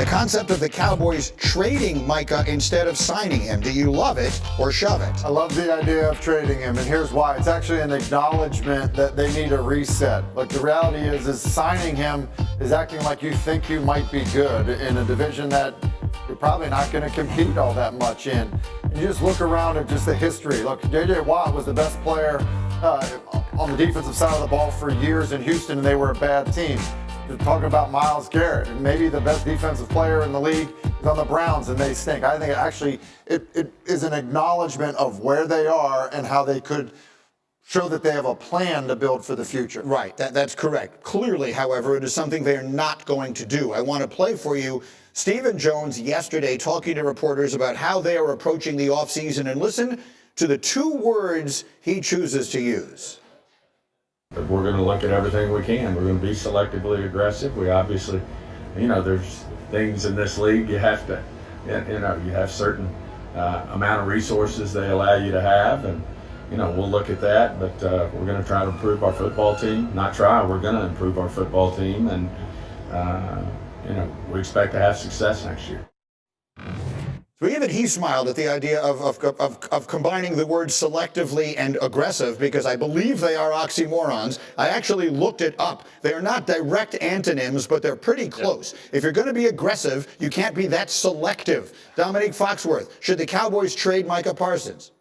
The concept of the Cowboys trading Micah instead of signing him. Do you love it or shove it? I love the idea of trading him, and here's why. It's actually an acknowledgement that they need a reset. Like, the reality is signing him is acting like you think you might be good in a division that you're probably not going to compete all that much in. And you just look around at just the history. Look, J.J. Watt was the best player on the defensive side of the ball for years in Houston, and they were a bad team. You're talking about Myles Garrett, and maybe the best defensive player in the league is on the Browns, and they stink. I think it is an acknowledgement of where they are and how they could show that they have a plan to build for the future. Right, that's correct. Clearly, however, it is something they're not going to do. I want to play for you Stephen Jones yesterday talking to reporters about how they are approaching the offseason, and listen to the 2 words he chooses to use. We're going to look at everything we can. We're going to be selectively aggressive. We obviously, there's things in this league you have to, you have certain amount of resources they allow you to have, and we'll look at that. But we're going to try to improve our football team. Not try. We're going to improve our football team, and we expect to have success next year. So even he smiled at the idea of combining the words selectively and aggressive, because I believe they are oxymorons. I actually looked it up. They are not direct antonyms, but they're pretty close. If you're going to be aggressive, you can't be that selective. Dominique Foxworth, should the Cowboys trade Micah Parsons?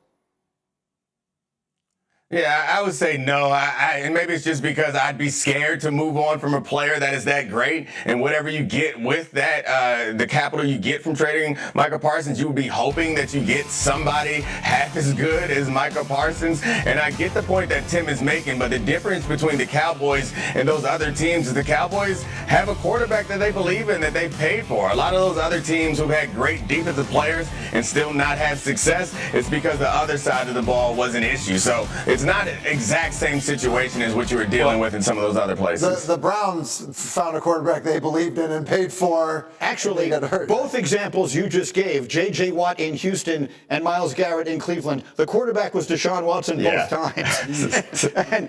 Yeah, I would say no. And maybe it's just because I'd be scared to move on from a player that is that great. And whatever you get with that, the capital you get from trading Micah Parsons, you would be hoping that you get somebody half as good as Micah Parsons. And I get the point that Tim is making, but the difference between the Cowboys and those other teams is the Cowboys have a quarterback that they believe in, that they've paid for. A lot of those other teams who've had great defensive players and still not had success, it's because the other side of the ball was an issue. So it's not an exact same situation as what you were dealing with in some of those other places. The Browns found a quarterback they believed in and paid for. Actually, both examples you just gave, J.J. Watt in Houston and Myles Garrett in Cleveland, the quarterback was Deshaun Watson both times. And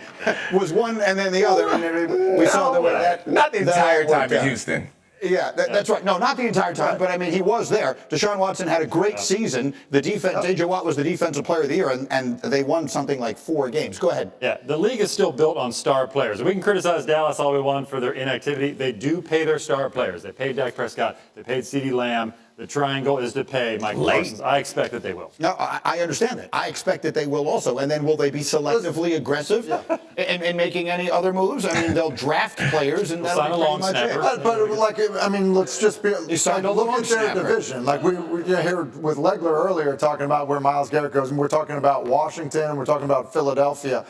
was one and then the other. And we saw that. Not the entire time in Houston. Yeah, that's right. No, not the entire time, but I mean, he was there. Deshaun Watson had a great season. The defense, J.J. Watt was the defensive player of the year, and they won something like 4 games. Go ahead. Yeah, the league is still built on star players. We can criticize Dallas all we want for their inactivity. They do pay their star players. They paid Dak Prescott. They paid CeeDee Lamb. The triangle is to pay Micah Parsons. I expect that they will. No, I understand that. I expect that they will also. And then will they be selectively aggressive in making any other moves? I mean, they'll draft players and that'll be pretty much it. But let's just be. Look at their division. Like we here with Legler earlier talking about where Myles Garrett goes, and we're talking about Washington, and we're talking about Philadelphia.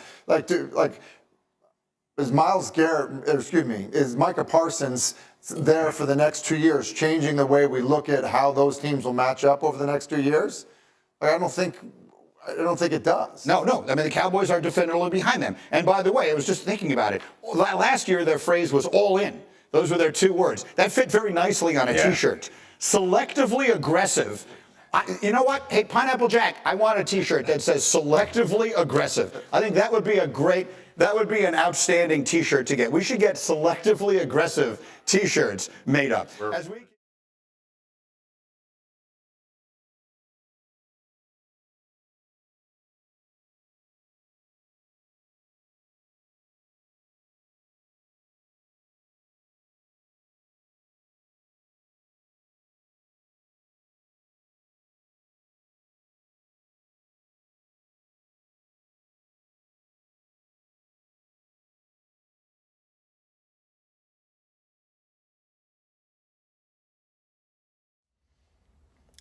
Is Micah Parsons there for the next 2 years, changing the way we look at how those teams will match up over the next 2 years? I don't think it does. No. I mean, the Cowboys are definitively behind them. And by the way, I was just thinking about it. Last year, their phrase was all in. Those were their 2 words. That fit very nicely on a T-shirt. Selectively aggressive. You know what? Hey, Pineapple Jack, I want a T-shirt that says selectively aggressive. I think that would be an outstanding T-shirt to get. We should get selectively aggressive T-shirts made up.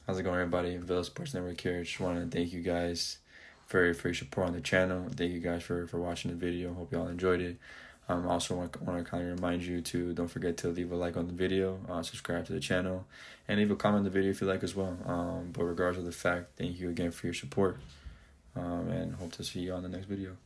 How's it going, everybody? Villa Sports Network here. Just want to thank you guys for your support on the channel. Thank you guys for watching the video. Hope you all enjoyed it. Also want to kind of remind you to don't forget to leave a like on the video, subscribe to the channel, and leave a comment on the video if you like as well. But regardless of the fact, thank you again for your support, and hope to see you on the next video.